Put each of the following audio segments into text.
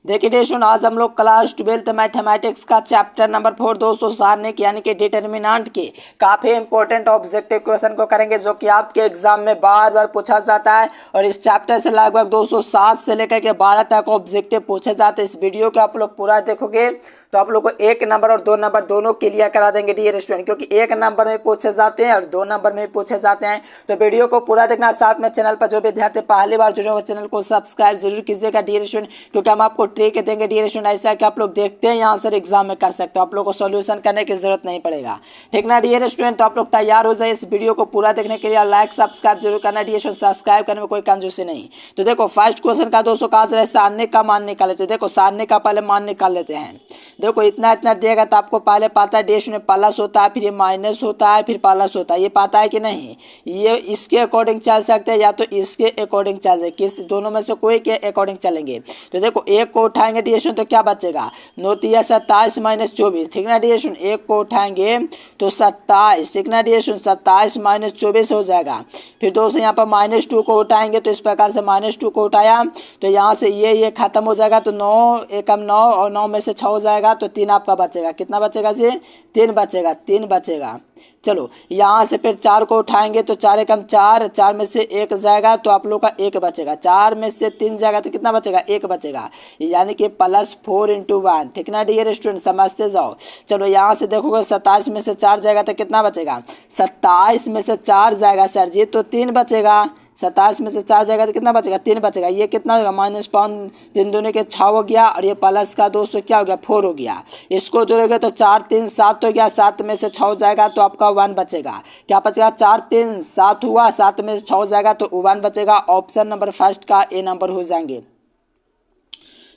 देखिए स्टूडेंट, आज हम लोग क्लास 12th मैथमेटिक्स का चैप्टर नंबर 4 दोस्तों सारणिक यानी कि डिटर्मिनेंट के काफ़ी इंपॉर्टेंट ऑब्जेक्टिव क्वेश्चन को करेंगे, जो कि आपके एग्जाम में बार बार पूछा जाता है। और इस चैप्टर से लगभग दोस्तों 7 से लेकर के 12 तक ऑब्जेक्टिव पूछे जाते हैं। इस वीडियो को आप लोग पूरा देखोगे तो आप लोग को 1 नंबर और 2 नंबर दोनों क्लियर करा देंगे डियर स्टूडेंट, क्योंकि 1 नंबर में पूछे जाते हैं और 2 नंबर में पूछे जाते हैं। तो वीडियो को पूरा देखना। साथ में चैनल पर जो विद्यार्थी पहली बार जुड़े हो चैनल को सब्सक्राइब जरूर कीजिएगा डियर स्टूडेंट, क्योंकि हम आपको ट्रिक देंगे डियर स्टूडेंट, ऐसा कि आप लोग देखते हैं यहाँ से एग्जाम में कर सकते हो, आप लोग को सॉल्यूशन करने की जरूरत नहीं पड़ेगा। ठीक ना डियर स्टूडेंट, तो आप लोग तैयार हो जाए इस वीडियो को पूरा देखने के लिए। लाइक सब्सक्राइब जरूर करना डियर स्टूडेंट, सब्सक्राइब करने में कोई कंजूसी नहीं। तो देखो फर्स्ट क्वेश्चन का दोस्तों कहा जा रहा है सारणिक का मान निकाले। तो देखो सारणिक का पहले मान निकाल लेते हैं। देखो इतना इतना देगा तो आपको पहले पता है डेश में प्लस होता है, फिर ये माइनस होता है, फिर प्लस होता है, ये पता है कि नहीं। ये इसके अकॉर्डिंग चल सकते हैं या तो इसके अकॉर्डिंग चल सकते, किस दोनों में से कोई के अकॉर्डिंग चलेंगे। तो देखो एक को उठाएंगे डिएशन तो क्या बचेगा, 9 तिया 27 माइनस 24। ठीक ना डिएशन, एक को उठाएंगे तो 27, ठीक ना डिएशन, 27 माइनस 24 हो जाएगा। फिर दोस्तों यहाँ पर -2 को उठाएंगे तो इस प्रकार से -2 को उठाया तो यहाँ से ये खत्म हो जाएगा। तो 9 एकम 9 और 9 में से 6 हो जाएगा तो 3 आपका बचेगा। कितना बचेगा जी, 3 बचेगा, 3 बचेगा। चलो यहाँ से फिर 4 को उठाएंगे तो 4 एकम 4, 4 में से 1 जाएगा तो आप लोग का 1 बचेगा। 4 में से 3 जाएगा तो कितना बचेगा, 1 बचेगा, यानी कि +4 × 1। ठीक ना डियर स्टूडेंट, समझते जाओ। चलो यहाँ से देखोगे 27 में से 4 जाएगा तो कितना बचेगा, 27 में से 4 जाएगा सर जी तो 3 बचेगा। 27 में से 4 जाएगा तो कितना बचेगा, 3 बचेगा। ये कितना होगा, -5, 3 दूनी के 6 हो गया, और ये प्लस का दोस्तों क्या हो गया, 4 हो गया। इसको जोड़ोगे तो 4 3 7 हो गया, 7 में से 6 हो जाएगा तो आपका 1 बचेगा। क्या बचेगा, 4 3 7 हुआ, 7 में से 6 हो जाएगा तो 1 बचेगा। ऑप्शन नंबर फर्स्ट का ए नंबर हो जाएंगे।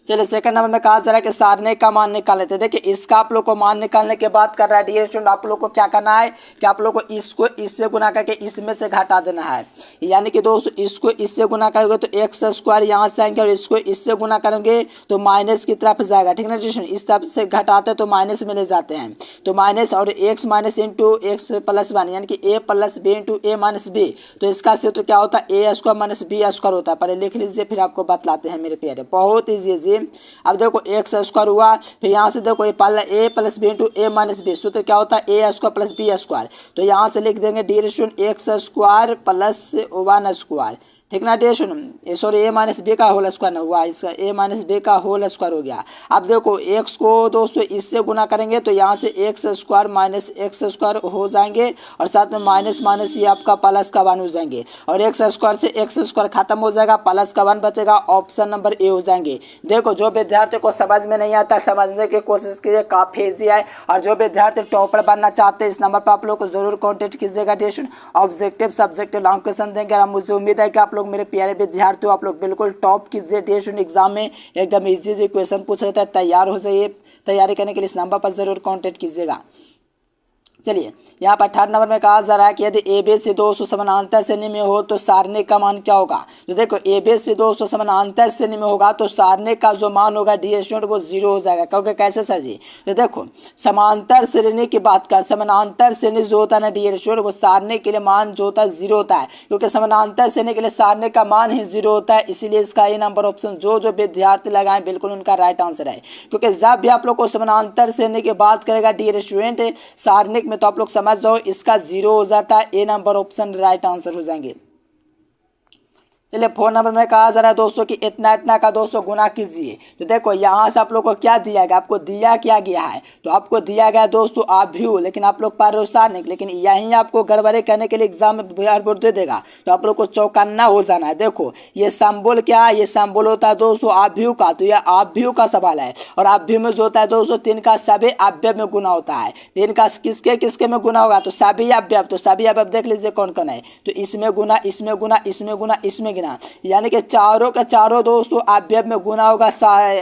चलिए सेकंड नंबर में कहा जा रहा है कि सारणिक का मान निकाल लेते हैं। देखिए इसका आप लोग को मान निकालने के बाद कर रहा है डियर स्टूडेंट, आप लोग को क्या करना है कि आप लोग को इसको इससे गुना करके इसमें से घटा देना है। यानी कि दोस्तों इसको इससे गुना करोगे तो x² यहाँ से आएंगे, और इसको इससे गुना करेंगे तो माइनस की तरफ जाएगा। ठीक है ना डियर, इस तरफ से घटाते तो माइनस में ले जाते हैं तो माइनस, और x माइनस इंटू x + 1 यानी कि a + b into a - b। तो इसका सूत्र क्या होता है, a² - b² होता है। पहले लिख लीजिए फिर आपको बतलाते हैं मेरे प्यारे, बहुत ईजी। अब देखो x² हुआ, फिर यहाँ से देखो a + b into a - b, सूत्र क्या होता है, a² + b²। तो यहाँ से लिख देंगे डियर स्टूडेंट x² + 1²। ठीक ना dear student, sorry a - b का होल स्क्वायर हुआ, इसका a - b का होल स्क्वायर हो गया। अब देखो x को दोस्तों इससे गुना करेंगे तो यहाँ से x² - x² हो जाएंगे, और साथ में माइनस माइनस ये आपका प्लस का 1 हो जाएंगे, और x² से x² खत्म हो जाएगा, प्लस का 1 बचेगा। ऑप्शन नंबर ए हो जाएंगे। देखो जो विद्यार्थी को समझ में नहीं आता समझने की कोशिश कीजिए, काफ़ी ईजी है। और जो विद्यार्थी टॉपर बनना चाहते हैं इस नंबर पर आप लोग को जरूर कॉन्टेक्ट कीजिएगा dear student. Objective subjective long question देंगे, और मुझे उम्मीद है कि आप लोग मेरे प्यारे विद्यार्थियों आप लोग बिल्कुल टॉप कीजिए डियर स्टूडेंट। एग्जाम में एकदम इजी क्वेश्चन पूछ रहता है, तैयार हो जाइए। तैयारी करने के लिए इस नंबर पर जरूर कांटेक्ट कीजिएगा। चलिए यहाँ पर 3rd नंबर में कहा जा रहा है कि यदि ABC दोस्तों समानांतर श्रेणी में हो तो सारणिक का मान क्या होगा। तो देखो ABC दोस्तों समानांतर श्रेणी में होगा तो सारणिक का जो मान होगा डियर स्टूडेंट वो 0 हो जाएगा। क्योंकि कैसे सर जी, तो देखो समांतर श्रेणी की बात कर, समानांतर श्रेणी जो होता है ना डियर स्टूडेंट वो सारणिक के लिए मान जो होता है 0 होता है, क्योंकि समानांतर श्रेणी के लिए सारणिक का मान ही 0 होता है। इसीलिए इसका ए नंबर ऑप्शन जो विद्यार्थी लगाए बिल्कुल उनका राइट आंसर है। क्योंकि जब भी आप लोग को समानांतर श्रेणी की बात करेगा डियर स्टूडेंट सारणिक तो आप लोग समझ जाओ इसका 0 हो जाता है। ए नंबर ऑप्शन राइट आंसर हो जाएंगे। चलिए 4 नंबर में कहा जा रहा है दोस्तों कि इतना इतना का दोस्तों गुना कीजिए। तो देखो यहाँ से आप लोग को क्या दिया गया, आपको दिया क्या गया है, तो आपको दिया गया दोस्तों आभ्यू, लेकिन आप लोग परेशान नहीं, लेकिन यहीं आपको गड़बड़ी करने के लिए एग्जाम में बोर्ड दे देगा तो आप लोग को चौकन्ना हो जाना है। देखो ये सिंबल क्या है, ये सिंबल होता है दोस्तों आभ्यू का, तो यह आभ्यू का सवाल है। और आभ्यू में जो होता है दोस्तों 3 का सभी अवयव में गुना होता है। 3 का किसके किसके में गुना होगा, तो सभी अवयव, तो सभी अवयव देख लीजिए कौन कौन है, तो इसमें गुना, इसमें गुना, इसमें गुना, इसमें गुना, यानी कि चारों के चारों दोस्तों अवयव में गुना होगा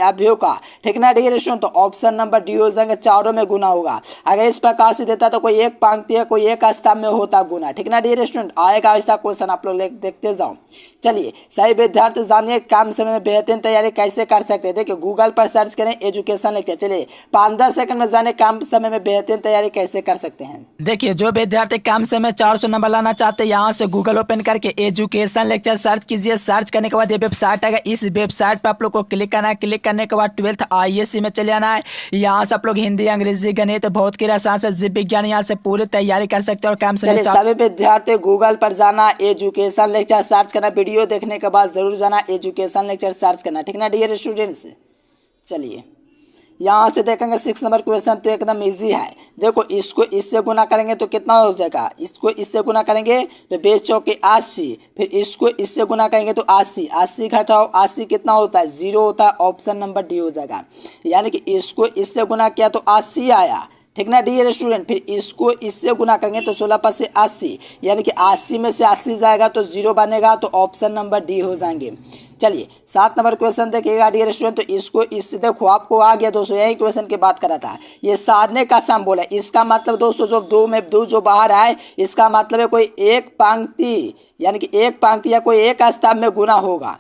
अवयव का। ठीक ना डियर स्टूडेंट, तो ऑप्शन नंबर डी हो जाएंगे, चारों में गुना होगा। अगर इस प्रकार से देता तो कोई एक पंक्ति है, कोई एक स्तंभ में होता गुना। ठीक ना डियर स्टूडेंट, आएगा ऐसा क्वेश्चन, आप लोग देखते जाओ। चलिए सही विद्यार्थी जानिए कम समय में बेहतरीन तैयारी कैसे कर सकते हैं। देखिए गूगल पर सर्च करें एजुकेशन लेक्चर, चलिए 5-10 सेकंड में जाने कम समय में बेहतरीन तैयारी कैसे कर सकते हैं। देखिए जो विद्यार्थी कम समय में 400 नंबर लाना चाहते हैं यहाँ से गूगल ओपन करके एजुकेशन लेक्चर सर्च कीजिए। सर्च करने के बाद ये वेबसाइट आएगा, इस वेबसाइट पर आप लोग को क्लिक करना है। क्लिक करने के बाद 12th ISC में चले आना है। यहाँ से आप लोग हिंदी, अंग्रेजी, गणित, भौत की रसायन से जीव विज्ञान यहाँ से पूरी तैयारी कर सकते हो और काम से सभी विद्यार्थी गूगल पर जाना, एजुकेशन लेक्चर सर्च करना। वीडियो देखने के बाद जरूर जाना, एजुकेशन लेक्चर सर्च करना, ठीक ना डियर स्टूडेंट्स। चलिए यहाँ से देखेंगे 6 नंबर क्वेश्चन, तो एकदम इजी है। देखो इसको इससे गुना करेंगे तो कितना हो जाएगा, इसको इससे गुना करेंगे तो 20 चौके 80, फिर इसको इससे गुना करेंगे तो 80, 80 घटाओ 80 कितना होता है, 0 होता है। ऑप्शन नंबर डी हो जाएगा। यानी कि इसको इससे गुना किया तो 80 आया, ठीक ना डियर स्टूडेंट। फिर इसको इससे गुना करेंगे तो 16 पर से 80, यानी कि 80 में से 80 जाएगा तो 0 बनेगा, तो ऑप्शन नंबर डी हो जाएंगे। चलिए 7 नंबर क्वेश्चन देखिएगा डियर स्टूडेंट। तो इसको इससे देखो आपको आ गया दोस्तों, यही क्वेश्चन की बात करा था। ये साधने का सम बोला, इसका मतलब दोस्तों जो दो में दो जो बाहर आए, इसका मतलब है कोई एक पंक्ति, यानी कि एक पंक्ति या कोई एक स्तंभ में गुना होगा,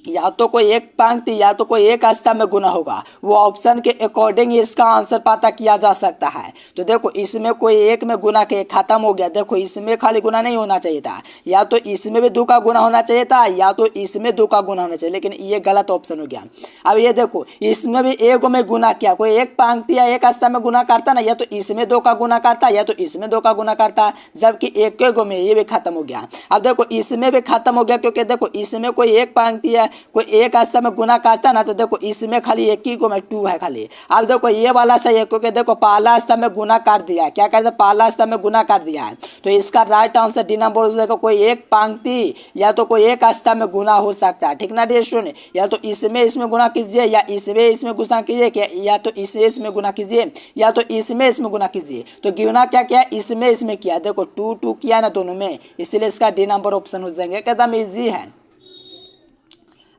या तो कोई एक पंक्ति या तो कोई एक स्तंभ में गुना होगा। वो ऑप्शन के अकॉर्डिंग इसका आंसर पता किया जा सकता है। तो देखो इसमें कोई एक में गुना के खत्म हो गया। देखो इसमें खाली गुना नहीं होना चाहिए था, या तो इसमें भी 2 का गुना होना चाहिए था, या तो इसमें 2 का गुना होना चाहिए, लेकिन ये गलत ऑप्शन हो गया। अब ये देखो इसमें भी एक में गुना किया, कोई एक पंक्ति या एक स्तंभ में गुना करता ना, या तो इसमें 2 का गुना करता या तो इसमें 2 का गुना करता, जबकि एक गो में ये भी खत्म हो गया। अब देखो इसमें भी खत्म हो गया, क्योंकि देखो इसमें कोई एक पंक्ति है, कोई एक स्तंभ में गुना करता ना, तो देखो इसमें खाली एक ही को में 2 है खाली। अब देखो ये वाला सही है, क्योंकि देखो पहला स्तंभ में गुना कर दिया, क्या कर दिया, पहला स्तंभ में गुना कर दिया है। तो इसका राइट आंसर डी नंबर हो जाएगा। कोई एक पंक्ति या तो कोई एक स्तंभ में गुना हो सकता है, ठीक ना डियर स्टूडेंट। या तो इसमें गुना कीजिए, या इसमें गुना कीजिए, या तो इसमें गुना कीजिए, या तो इसमें गुना कीजिए। तो गुना क्या किया, इसमें किया। देखो 2 किया ना दोनों में, इसलिए इसका डी नंबर ऑप्शन हो जाएंगे। एकदम ईजी है।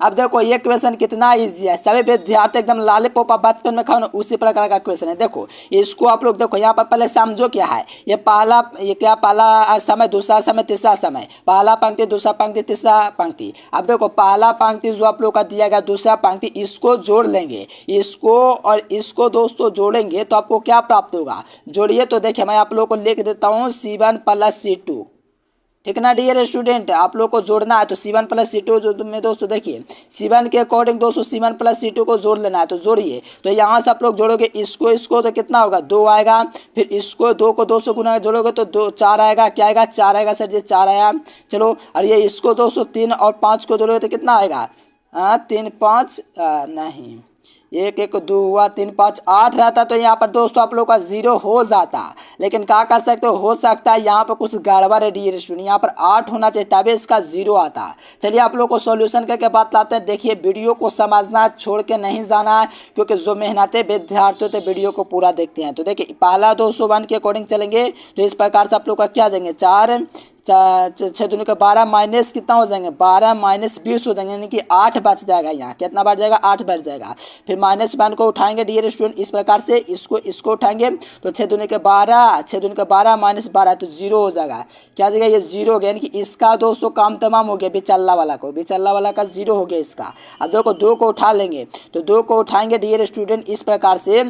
अब देखो ये क्वेश्चन कितना इजी है, सभी विद्यार्थी एकदम लालीपॉप बचपन में खाओ ना, उसी प्रकार का क्वेश्चन है। देखो इसको आप लोग देखो यहाँ पर पहले समझो क्या है। ये पहला समय, दूसरा समय, तीसरा समय, पहला पंक्ति, दूसरा पंक्ति, तीसरा पंक्ति। अब देखो पहला पंक्ति जो आप लोग का दिया गया, दूसरा पंक्ति, इसको जोड़ लेंगे, इसको और इसको दोस्तों जोड़ेंगे तो आपको क्या प्राप्त होगा। जोड़िए तो देखिए मैं आप लोग को लिख देता हूँ C1 + C2, ठीक ना डियर स्टूडेंट। आप लोग को जोड़ना है तो C1 + C2 जो में दोस्तों देखिए C1 के अकॉर्डिंग दोस्तों C1 + C2 को जोड़ लेना है। तो जोड़िए, तो यहाँ से आप लोग जोड़ोगे इसको तो कितना होगा, 2 आएगा। फिर इसको 2 को 2 से गुना जोड़ोगे तो 2 4 आएगा। क्या आएगा, 4 आएगा सर जी, 4 आया। चलो और ये इसको दोस्तों 3 और 5 को जोड़ोगे तो कितना आएगा, 3 5 नहीं, 1 1 2 हुआ, 3 5 8 रहता तो यहाँ पर दोस्तों आप लोग का 0 हो जाता। लेकिन क्या कर सकते हो सकता है यहाँ पर कुछ गड़बड़ है डियर स्टूडेंट, यहाँ पर 8 होना चाहिए तभी इसका 0 आता। चलिए आप लोग को सॉल्यूशन करके बात लाते हैं। देखिए वीडियो को समझना, छोड़ के नहीं जाना है, क्योंकि जो मेहनती विद्यार्थी होते वीडियो को पूरा देखते हैं। तो देखिए पहला 201 के अकॉर्डिंग चलेंगे तो इस प्रकार से आप लोग का क्या देंगे, 4 6 दूनी का 12 माइनस कितना हो जाएंगे, 12 माइनस 20 हो जाएंगे, यानी कि 8 बच जाएगा। यहाँ कितना बढ़ जाएगा, 8 बढ़ जाएगा। फिर -1 को उठाएंगे डियर स्टूडेंट इस प्रकार से, इसको उठाएंगे तो 6 दूनी के 12 -12 तो 0 हो जाएगा। क्या जगह ये 0 हो गया, यानी कि इसका दोस्तों काम तमाम हो गया। बिचल्ला वाला का 0 हो गया इसका। अब देखो 2 को उठा लेंगे, तो 2 को उठाएंगे डियर स्टूडेंट इस प्रकार से,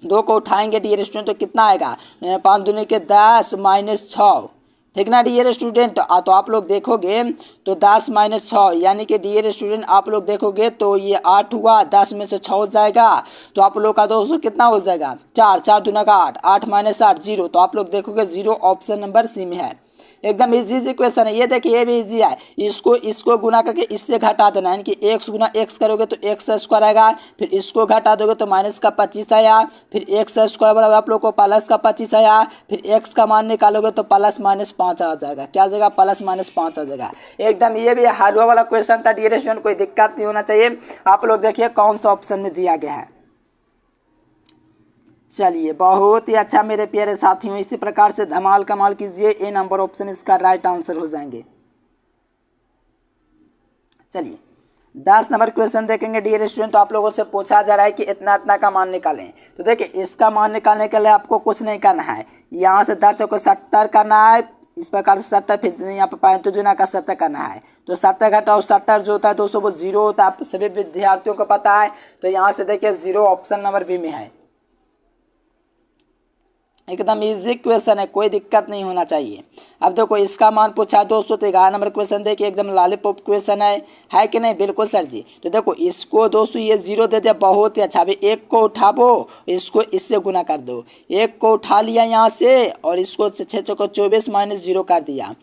2 को उठाएंगे डियर स्टूडेंट तो कितना आएगा, 5 दूनी के 10 -6, ठीक ना डियर स्टूडेंट। तो आप लोग देखोगे तो 10 - 6, यानी कि डियर स्टूडेंट आप लोग देखोगे तो ये 8 हुआ, 10 में से 6 हो जाएगा। तो आप लोग का दोस्तों कितना हो जाएगा, 4 दूना का 8, 8 - 8 0। तो आप लोग देखोगे 0 ऑप्शन नंबर सी में है। एकदम इजी क्वेश्चन है ये। देखिए ये भी इजी है। इसको गुना करके इससे घटा देना, यानी कि x गुना x करोगे तो x² आएगा। फिर इसको घटा दोगे तो -25 आया। फिर x² बराबर आप लोग को +25 आया। फिर x का मान निकालोगे तो +-5 आ जाएगा। क्या आ जाएगा, +-5 आ जाएगा। एकदम ये भी हलवा वाला क्वेश्चन था डियर स्टूडेंट, कोई दिक्कत नहीं होना चाहिए। आप लोग देखिए कौन सा ऑप्शन में दिया गया है। चलिए बहुत ही अच्छा मेरे प्यारे साथियों, इसी प्रकार से धमाल कमाल कीजिए। ए नंबर ऑप्शन इसका राइट आंसर हो जाएंगे। चलिए 10 नंबर क्वेश्चन देखेंगे डियर स्टूडेंट। तो आप लोगों से पूछा जा रहा है कि इतना का मान निकालें। तो देखिए इसका मान निकालने के लिए आपको कुछ नहीं करना है, यहाँ से 10 को 70 करना है, इस प्रकार से 70, फिर यहाँ पर 5 दूना का 70 करना है। तो 70 घटाओ 70 जो होता है दोस्तों वो 0 होता है, आप सभी विद्यार्थियों को पता है। तो यहाँ से देखिए 0 ऑप्शन नंबर बी में है। एकदम इजी क्वेश्चन है, कोई दिक्कत नहीं होना चाहिए। अब देखो इसका मान पूछा दोस्तों, तो 11 नंबर क्वेश्चन देखिए, एकदम लॉलीपॉप क्वेश्चन है कि नहीं? बिल्कुल सर जी। तो देखो इसको दोस्तों ये 0 दे दिया, बहुत ही अच्छा। अभी 1 को उठाओ, इसको इससे गुना कर दो। 1 को उठा लिया यहाँ से और इसको 6 चौको 24 माइनस 0 कर दिया।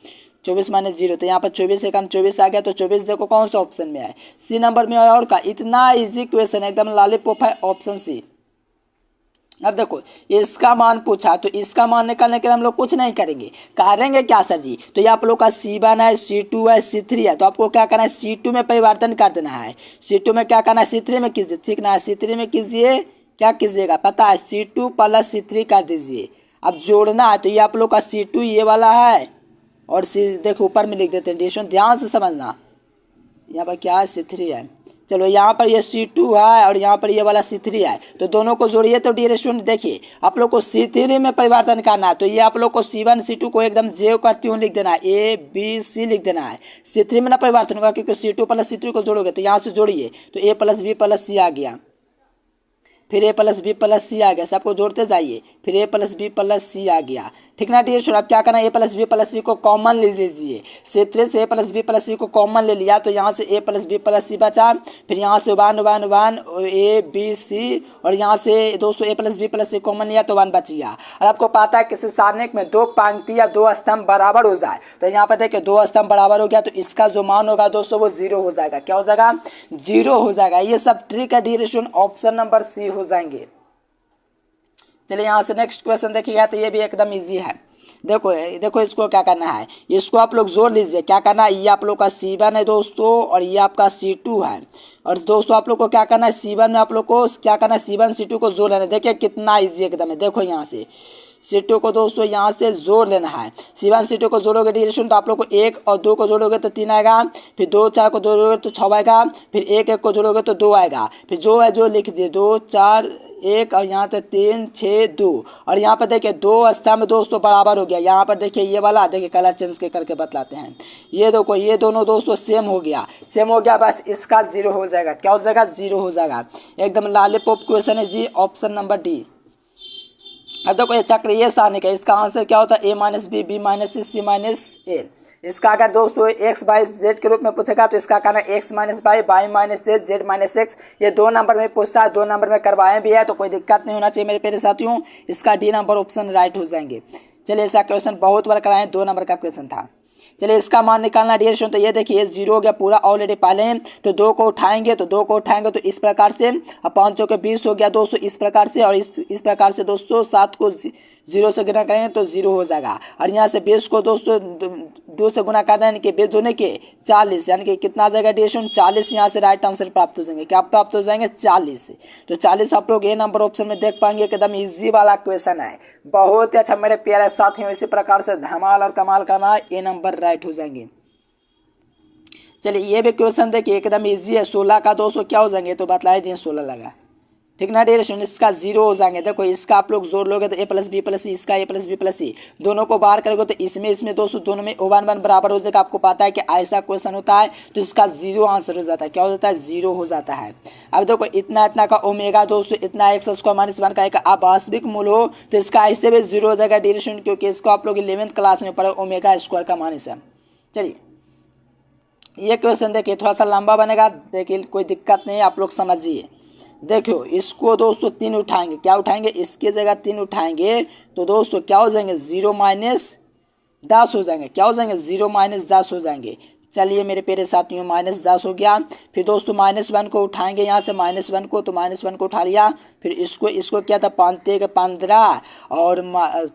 24 माइनस 0, तो यहाँ पर 24 से कम 24 आ गया, तो 24 देखो कौन सा ऑप्शन में है? सी नंबर में। और का इतना इजी क्वेश्चन है, एकदम लॉलीपॉप है, ऑप्शन सी। अब देखो इसका मान पूछा, तो इसका मान निकालने के लिए हम लोग कुछ नहीं करेंगे क्या सर जी? तो ये आप लोग का C1 है, C2 है, C3 है, तो आपको क्या करना है? C2 में परिवर्तन कर देना है। C2 में क्या करना है? C3 में कीजिए, ठीक ना? C3 में कीजिए, क्या कीजिएगा पता है? C2 प्लस C3 कर दीजिए। अब जोड़ना है, तो ये आप लोग का C2 ये वाला है, और देखो ऊपर में लिख देते हैं, डिवीजन ध्यान से समझना। यहाँ पर क्या है? C3 है। चलो यहाँ पर ये C2 है और यहाँ पर ये वाला C3 है, तो दोनों को जोड़िए। तो डियर स्टूडेंट देखिए, आप लोग को C3 में परिवर्तन करना है, तो ये आप लोग को C1 C2 को एकदम जे का त्यों लिख देना है, ABC लिख देना है। C3 में ना परिवर्तन होगा, क्योंकि C2 प्लस C3 को जोड़ोगे, तो यहाँ से जोड़िए, तो A plus B plus C आ गया, फिर A plus B plus C आ गया। सबको जोड़ते जाइए, फिर A plus B plus C आ गया, ठीक ना डियर स्टूडेंट? अब क्या करना है? A plus B plus C को कॉमन ले लीजिए। C3 से A plus B plus C को कॉमन ले लिया, तो यहाँ से A plus B plus C बचा, फिर यहाँ से 1 ABC, और यहाँ से दोस्तों A plus B plus C common लिया, तो 1 बच गया। और आपको पता है किसी सारणिक में 2 पंक्ति या 2 स्तंभ बराबर हो जाए, तो यहाँ पर देखिए 2 स्तंभ बराबर हो गया, तो इसका जो मान होगा दोस्तों वो 0 हो जाएगा। क्या हो जाएगा? 0 हो जाएगा। ये सब ट्रिक है dear student, option number C हो जाएंगे। चलिए यहाँ से नेक्स्ट क्वेश्चन देखिएगा, तो ये भी एकदम इजी है। देखो इसको क्या करना है? इसको आप लोग जोड़ लीजिए। क्या करना है? ये आप लोग का C1 है दोस्तों, और ये आपका C2 है। और दोस्तों आप लोग को क्या करना है? C1 में आप लोग को क्या करना है? C1 C2 को जोड़ लेना है। देखिए कितना इजी एकदम है। देखो यहाँ से C2 को दोस्तों यहाँ से जोड़ लेना है। C1 C2 को जोड़ोगे डिवीजन, तो आप लोग को 1 और 2 को जोड़ोगे तो 3 आएगा, फिर 2 4 को जोड़ोगे तो 6 आएगा, फिर 1 1 को जोड़ोगे तो 2 आएगा, फिर जो है जो लिख दिए 2 4 1, और यहाँ पे 3 6 2, और यहाँ पर देखिए 2 स्तंभ दोस्तों बराबर हो गया। यहाँ पर देखिए ये वाला, देखिए कलर चेंज के करके बतलाते हैं। ये देखो ये दोनों दोस्तों सेम हो गया, बस इसका 0 हो जाएगा। क्या हो जाएगा? 0 हो जाएगा। एकदम लॉलीपॉप क्वेश्चन है जी, ऑप्शन नंबर डी। अब देखो ये चक्रीय सारणी का इसका आंसर क्या होता है? A minus B, B minus C, C minus A। इसका अगर दोस्तों x बाई z के रूप में पूछेगा, तो इसका कहना है x minus y minus z, z minus x। ये 2 नंबर में पूछता है, 2 नंबर में करवाए भी है, तो कोई दिक्कत नहीं होना चाहिए मेरे प्यारे साथियों। इसका D नंबर ऑप्शन राइट हो जाएंगे। चलिए इसका क्वेश्चन बहुत बार कराए, 2 नंबर का क्वेश्चन था। चलिए इसका मान निकालना डियर स्टूडेंट, तो ये देखिए 0 हो गया पूरा ऑलरेडी पहले, तो 2 को उठाएंगे, तो इस प्रकार से, अब 5 चौके 20 हो गया दोस्तों इस प्रकार से, और इस प्रकार से दोस्तों 7 को 0 से गुना करेंगे तो 0 हो जाएगा। और यहाँ से 20 को दोस्तों 2 से गुना कर दें, यानी कि 20 होने के 40, यानी कि कितना आ जाएगा डियर स्टूडेंट? 40। यहाँ से राइट आंसर प्राप्त हो जाएंगे। क्या प्राप्त हो जाएंगे? 40। तो 40 आप लोग ए नंबर ऑप्शन में देख पाएंगे। एकदम इजी वाला क्वेश्चन है, बहुत ही अच्छा मेरे प्यारे साथियों। इसी प्रकार से धमाल और कमाल करना, ए नंबर राइट हो जाएंगे। चलिए ये भी क्वेश्चन देखिए, एकदम इजी है। 16 का 200 क्या हो जाएंगे? तो बतलाए दिए 16 लगा, ठीक ना डियर स्टूडेंट? इसका 0 हो जाएंगे। देखो इसका आप लोग जोड़ लोगे तो A plus B plus C, इसका A plus B plus C, दोनों को बाहर करोगे तो इसमें दोस्तों दोनों में 1 1 बराबर हो जाएगा। आपको पता है कि ऐसा क्वेश्चन होता है, तो इसका 0 आंसर हो जाता है। क्या हो जाता है? 0 हो जाता है। अब देखो इतना का ओमेगा दोस्तों, इतना x स्क्वायर माइनस 1 का एक अवास्तविक मूल हो, तो इसका ऐसे भी 0 हो जाएगा डियर स्टूडेंट, क्योंकि इसको आप लोग 11th क्लास में पढ़े, ओमेगा स्क्वायर का मान है। चलिए ये क्वेश्चन देखिए, थोड़ा सा लंबा बनेगा, देखिए कोई दिक्कत नहीं, आप लोग समझिए। देखो इसको दोस्तों 3 उठाएंगे, क्या उठाएंगे? इसके जगह 3 उठाएंगे, तो दोस्तों क्या हो जाएंगे? 0 माइनस 10 हो जाएंगे। क्या हो जाएंगे? 0 माइनस 10 हो जाएंगे। चलिए मेरे प्यारे साथियों -10 हो गया। फिर दोस्तों -1 को उठाएंगे, यहाँ से -1 को, तो -1 को उठा लिया। फिर इसको क्या था? 5 15 और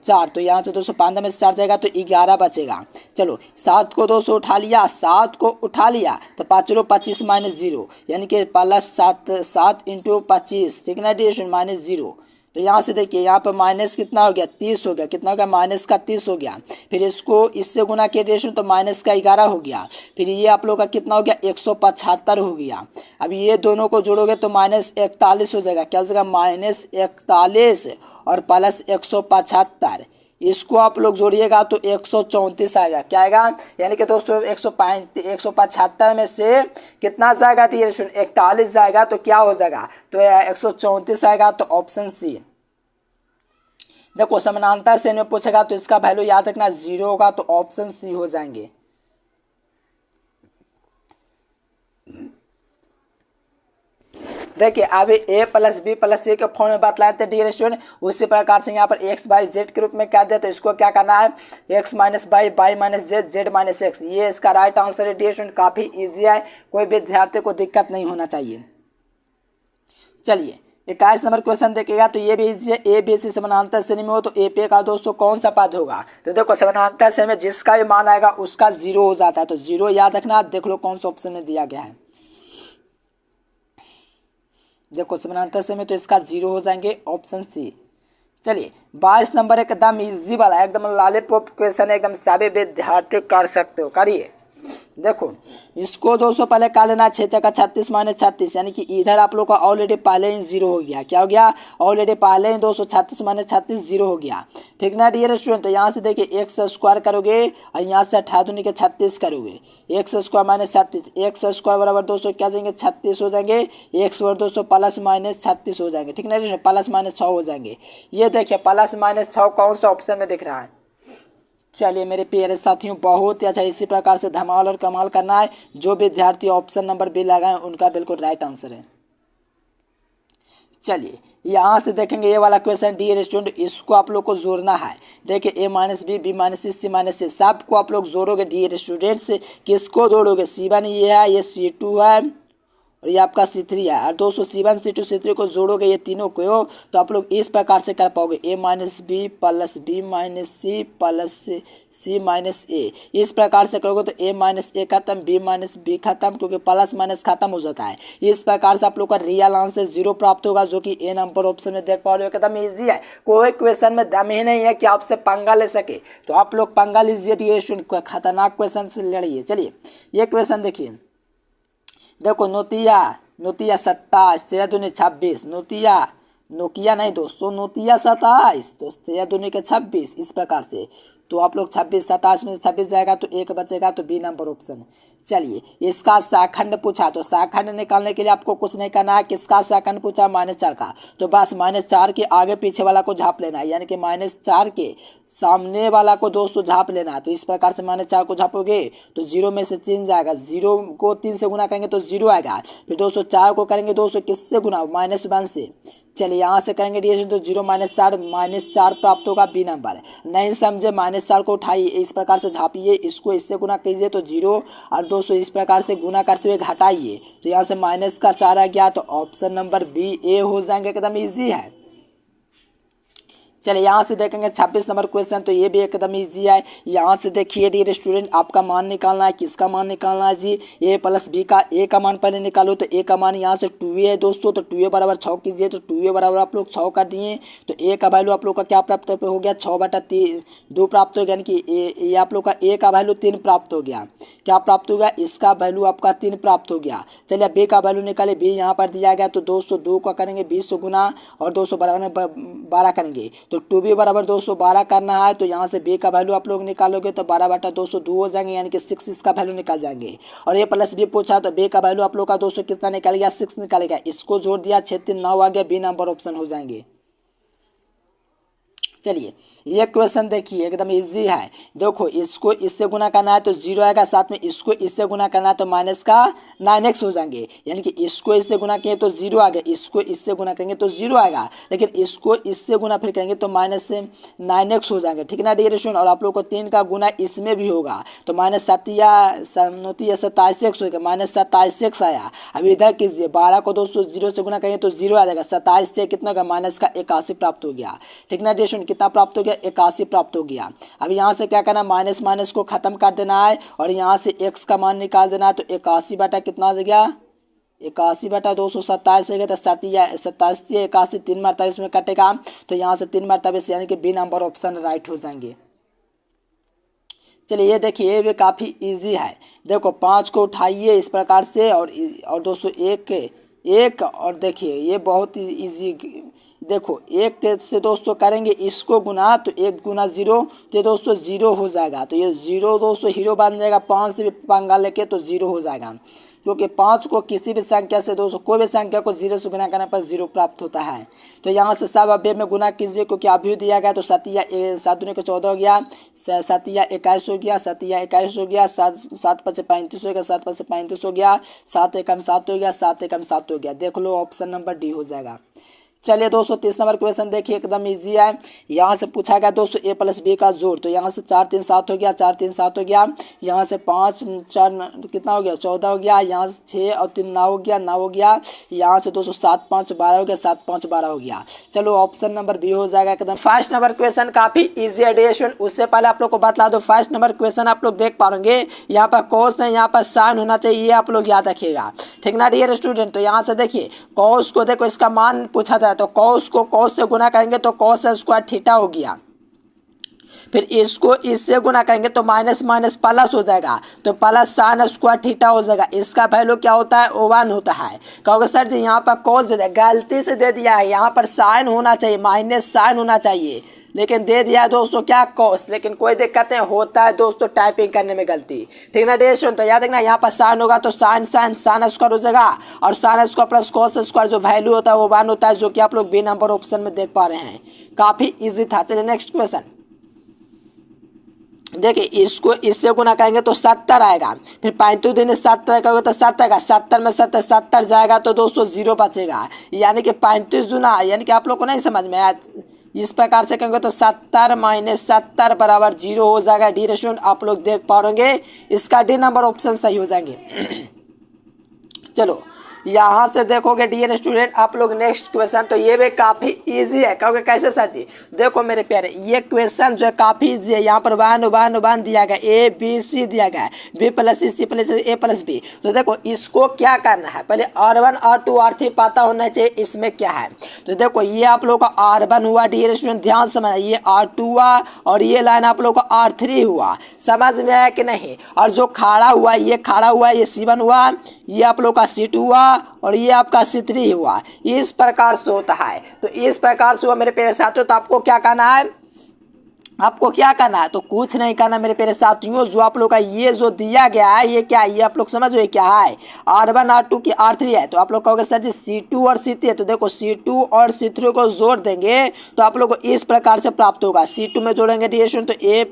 4, तो यहाँ से दोस्तों 15 में से 4 जाएगा तो 11 बचेगा। चलो 7 को दोस्तों उठा लिया, 7 को उठा लिया, तो 5 25 -0, यानी कि +7 इंटू 25, ठीक ना डियर, -0। तो यहाँ से देखिए यहाँ पर माइनस कितना हो गया? 30 हो गया। कितना हो गया? माइनस का 30 हो गया। फिर इसको इससे गुना किया रेशो, तो माइनस का 11 हो गया। फिर ये आप लोग का कितना हो गया? 175 हो गया। अब ये दोनों को जोड़ोगे तो -41 हो जाएगा। क्या हो जाएगा? -41 और प्लस 175, इसको आप लोग जोड़िएगा तो 134 आएगा। क्या आएगा? यानी कि दोस्तों 175 में से कितना जाएगा? तो ये 41 जाएगा, तो क्या हो जाएगा? तो 134 आएगा, तो ऑप्शन सी। देखो समानांतर श्रेणी में पूछेगा तो इसका वैल्यू याद रखना 0 होगा, तो ऑप्शन सी हो जाएंगे। देखिए अभी a प्लस बी प्लस सी के फॉर्म में बतलाए थे डियर स्टूडेंट, उसी प्रकार से यहाँ पर x बाई जेड के रूप में क्या दिया, तो इसको क्या करना है x minus by by minus Z Z minus x, ये इसका राइट आंसर है डियर स्टूडेंट। काफ़ी इजी है, कोई विद्यार्थी को दिक्कत नहीं होना चाहिए। चलिए 21 नंबर क्वेश्चन देखिएगा, तो ये भी इजी है। ए बी सी समानांतर श्रेणी में हो तो ए पे का दोस्तों कौन सा पद होगा, तो देखो समानांतर श्रेणी में जिसका भी मान आएगा उसका 0 हो जाता है, तो 0 याद रखना। देख लो कौन सा ऑप्शन में दिया गया है, देखो समानांतर श्रेणी में तो इसका 0 हो जाएंगे, ऑप्शन सी। चलिए 22 नंबर एकदम इजी वाला, एकदम लॉलीपॉप क्वेश्चन, एकदम सभी विद्यार्थी कर सकते हो, करिए। देखो इसको दोस्तों पहले कर लेना 6 का 36 माइनस 36, यानी कि इधर आप लोग का ऑलरेडी पहले ही 0 हो गया। क्या हो गया, ऑलरेडी पहले ही 236 माइनस 36 0 हो गया, ठीक ना डियर स्टूडेंट। तो यहाँ से देखिए एक्स स्क्वायर करोगे और यहाँ से 18 के 36 करोगे, x square minus 36, x square बराबर दोस्तों क्या जाएंगे 36 हो जाएंगे, एक्स वर्ग दोस्तों प्लस माइनस 36 हो जाएंगे, ठीक ना, प्लस माइनस 6 हो जाएंगे। ये देखिए प्लस माइनस 6 कौन सा ऑप्शन में दिख रहा है। चलिए मेरे प्यारे साथियों बहुत ही अच्छा, इसी प्रकार से धमाल और कमाल करना है। जो विद्यार्थी ऑप्शन नंबर बी लगाए उनका बिल्कुल राइट आंसर है। चलिए यहाँ से देखेंगे ये वाला क्वेश्चन डियर स्टूडेंट, इसको आप लोग को जोड़ना है। देखिए ए माइनस बी, बी माइनस सी माइनस सी, सबको आप लोग जोड़ोगे डियर स्टूडेंट्स। किसको जोड़ोगे, C1 ये है, ये C2 है और ये आपका C3 है, और दोस्तों C1 C2 C3 को जोड़ोगे ये तीनों को, तो आप लोग इस प्रकार से कर पाओगे a minus B plus B minus C plus C minus A. इस प्रकार से करोगे तो a माइनस ए खत्म, b माइनस बी खत्म, क्योंकि प्लस माइनस खत्म हो जाता है। इस प्रकार से आप लोग का रियल आंसर 0 प्राप्त होगा, जो कि ए नंबर ऑप्शन में देख पाओगे। एकदम ईजी है, कोई क्वेश्चन में दम ही नहीं है कि आपसे पंगा ले सके, तो आप लोग पंगा लीजिए डियर स्टूडेंट, खतरनाक क्वेश्चन से लड़िए। चलिए ये क्वेश्चन देखिए, देखो नोतिया 27, 26, नोकिया नहीं दोस्तों, नोतिया 27, तो 26, इस प्रकार से। तो आप लोग 26 27 में 26 जाएगा तो एक बचेगा, तो बी नंबर ऑप्शन। चलिए इसका शाखंड पूछा, तो शाखंड निकालने के लिए आपको कुछ नहीं करना है। किसका शाखंड पूछा, -4 का, तो बस -4 के आगे पीछे वाला को झाप लेना है, यानी कि -4 के सामने वाला को दोस्तों झाप लेना है। तो इस प्रकार से -4 को झापोगे तो 0 में से 3 जाएगा, 0 को 3 से गुना करेंगे तो 0 आएगा। फिर दोस्तों 4 को करेंगे दोस्तों किससे गुना, -1 से। चलिए यहाँ से करेंगे डिवीजन, तो 0 -4 प्राप्त होगा, बी नंबर। नहीं समझे -4 को उठाइए, इस प्रकार से झापिए, इसको इससे गुना कीजिए तो 0, और दोस्तों इस प्रकार से गुना करते हुए घटाइए, तो यहाँ से -4 आ गया, तो ऑप्शन नंबर बी ए हो जाएंगे। एकदम ईजी है। चलिए यहाँ से देखेंगे 26 नंबर क्वेश्चन, तो ये भी एकदम इजी है। यहाँ से देखिए डियर स्टूडेंट, आपका मान निकालना है। किसका मान निकालना है जी, a प्लस बी का। a का मान पहले निकालो, तो a का मान यहाँ से 2a है दोस्तों, तो 2a बराबर 6 कीजिए, तो 2a बराबर आप लोग 6 कर दिए, तो a का वैल्यू आप लोग का क्या प्राप्त हो गया, 6/2 प्राप्त हो गया, यानी कि ये आप लोग का a का वैल्यू 3 प्राप्त हो गया। क्या प्राप्त हो गया, इसका वैल्यू आपका 3 प्राप्त हो गया। चलिए b का वैल्यू निकाले, b यहाँ पर दिया गया, तो दोस्तों 2 का करेंगे 20 से गुना, और 200 बराबर 12 करेंगे, तो 2b बराबर 212 करना है। तो यहाँ से b का वैल्यू आप लोग निकालोगे तो 12/202 हो जाएंगे, यानी कि 6 इसका वैल्यू निकल जाएंगे। और a प्लस बी पूछा, तो b का वैल्यू आप लोग का दोस्तों कितना निकलेगा, 6 निकलेगा। इसको जोड़ दिया, 6 3 9 आ गया, बी नंबर ऑप्शन हो जाएंगे। चलिए ये क्वेश्चन देखिए एकदम इजी है। देखो इसको इससे गुना करना है तो 0 आएगा, साथ में इसको इससे गुना करना है तो माइनस का 9x हो जाएंगे, यानी कि इसको इससे गुना किए तो 0 आ गया, इसको इससे गुना करेंगे तो 0 आएगा, लेकिन इसको इससे गुना फिर करेंगे तो माइनस से 9x हो जाएंगे, ठीक ना डियर स्टूडेंट। और आप लोग को 3 का गुना इसमें भी होगा, तो -27x होगा, -27x आया। अब इधर कीजिए, 12 को दोस्तों 0 से गुना करेंगे तो 0 आ जाएगा, 27 से कितना होगा, माइनस का 81 प्राप्त हो गया, ठीक ना डियर स्टूडेंट। कितना प्राप्त हो गया, 81 प्राप्त हो गया। अब यहाँ से क्या करना, माइनस माइनस को खत्म कर देना है, और यहाँ से x का मान निकाल देना है, तो 81 बटा कितना हो गया, 81/227 हो गया, तो 87 81 3 मरतबे इसमें कटेगा, तो यहाँ से 3 मरतबे से, यानी कि बी नंबर ऑप्शन राइट हो जाएंगे। चलिए ये देखिए ये भी काफ़ी इजी है। देखो 5 को उठाइए इस प्रकार से, और दोस्तों एक और देखिए ये बहुत ही इजी। देखो 1 से दोस्तों करेंगे इसको गुना, तो 1 गुना 0, तो दोस्तों 0 हो जाएगा, तो ये 0 दोस्तों हीरो बन जाएगा, 5 से भी पंगा लेके तो 0 हो जाएगा। क्योंकि 5 को किसी भी संख्या से दोस्तों कोई भी संख्या को 0 से गुना करने पर 0 प्राप्त होता है। तो यहाँ से सब अवयव में गुना कीजिए, क्योंकि अभी दिया गया तो 7 दूनी को 14 हो गया, 7 21 हो गया, 7 21 हो गया, 7 5 35 हो गया, 7 5 35 हो गया, 7 1 7 हो गया, 7 1 7 हो गया। देख लो ऑप्शन नंबर डी हो जाएगा। चलिए दोस्तों 30 नंबर क्वेश्चन देखिए, एकदम इजी है। यहाँ से पूछा गया दोस्तों a प्लस बी का जोड़, तो यहाँ से 4 3 7 हो गया, 4 3 7 हो गया, यहाँ से 5 4 कितना हो गया 14 हो गया, यहाँ से 6 और 3 9 हो गया, 9 हो गया, यहाँ से दोस्तों 7 5 12 हो गया, 7 5 12 हो गया। चलो ऑप्शन नंबर बी हो जाएगा एकदम। फर्स्ट नंबर क्वेश्चन काफी इजी एडिशन, उससे पहले आप लोग को बतला दो फर्स्ट नंबर क्वेश्चन आप लोग देख पाएंगे, यहाँ पर कॉस नहीं यहाँ पर साइन होना चाहिए, ये आप लोग याद रखिएगा, ठीक ना डियर स्टूडेंट। तो यहाँ से देखिए कॉस को देखो इसका मान पूछा था, तो कॉस को कॉस से गुना करेंगे तो कॉस स्क्वायर थीटा हो गया, फिर इसको इससे गुना करेंगे तो माइनस माइनस प्लस हो जाएगा, तो प्लस साइन स्क्वायर थीटा हो जाएगा। इसका वैल्यू क्या होता है 1 होता है। कहोगे सर जी यहाँ पर कॉस दे दिया, गलती से दे दिया है, यहाँ पर साइन होना चाहिए, माइनस साइन होना चाहिए, लेकिन दे दिया है दोस्तों क्या कॉस। लेकिन कोई दिक्कत नहीं, होता है दोस्तों टाइपिंग करने में गलती, ठीक ना डियर। तो याद रखना यहाँ पर साइन होगा तो साइन साइन साइन स्क्वायर हो जाएगा, और sine square plus cos square जो वैल्यू होता है वो 1 होता है, जो कि आप लोग बी नंबर ऑप्शन में देख पा रहे हैं। काफी इजी था। चलिए नेक्स्ट क्वेश्चन देखिए, इसको इससे गुना करेंगे तो 70 आएगा, फिर 35 दिन 70 करोगे तो 70 आएगा, 70 में 70 जाएगा तो दोस्तों 0 बचेगा, यानी कि 35 गुना, यानी कि आप लोग को नहीं समझ में आया, इस प्रकार से कहेंगे तो 70 माइनस 70 बराबर 0 हो जाएगा। डी रेशो आप लोग देख पाओगे, इसका डी नंबर ऑप्शन सही हो जाएंगे। चलो यहाँ से देखोगे डियर स्टूडेंट आप लोग नेक्स्ट क्वेश्चन, तो ये भी काफ़ी इजी है। कहोगे कैसे सर जी? देखो मेरे प्यारे, ये क्वेश्चन जो है काफ़ी इजी है। यहाँ पर वन दिया गया, ए बी सी दिया गया है, बी प्लस सी प्लस ए प्लस बी। तो देखो इसको क्या करना है, पहले R1 R2 R3 पता होना चाहिए इसमें क्या है। तो देखो ये आप लोग का R1 हुआ डियर स्टूडेंट, ध्यान समझना, ये R2 हुआ और ये लाइन आप लोग का R3 हुआ, समझ में आया कि नहीं। और जो खाड़ा हुआ ये खाड़ा हुआ, ये C1 हुआ, ये आप लोग का C2 हुआ और ये आपका C3 हुआ। इस प्रकार से होता है, तो इस प्रकार से हुआ मेरे प्यारे साथियों। तो आपको क्या करना है, आपको क्या करना है, तो कुछ नहीं करना मेरे प्यारे साथियों। जो आप लोग का ये जो दिया गया है ये क्या है, ये आप लोग समझो ये क्या है, R1 R2 की R3 है। तो आप लोग कहोगे सर जी C2 और C3 है, तो देखो C2 और C3 को जोड़ देंगे तो आप लोग को इस प्रकार से प्राप्त होगा। C2 में जोड़ेंगे डिएशन तो A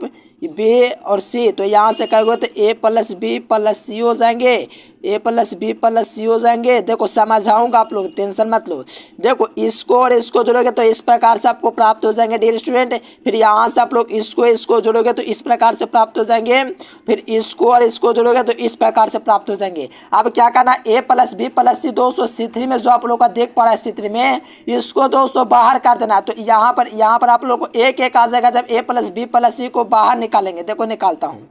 B और C, तो यहाँ से कहोगे तो A plus B plus C हो जाएंगे, A plus B plus C हो जाएंगे। देखो समझाऊंगा, आप लोग टेंशन मत लो। देखो इसको और इसको जोड़ोगे तो इस प्रकार से आपको प्राप्त हो जाएंगे डियर स्टूडेंट। फिर यहाँ से आप लोग इसको जोड़ोगे तो इस प्रकार से प्राप्त हो जाएंगे, फिर इसको और इसको जोड़ोगे तो इस प्रकार से प्राप्त हो जाएंगे। अब क्या करना, A plus B plus C दोस्तों C3 में जो आप लोग का देख पा रहा है C3 में, इसको दोस्तों बाहर कर देना। तो यहाँ पर आप लोग को एक एक आ जाएगा जब A plus B plus C को बाहर निकालेंगे। देखो निकालता हूँ,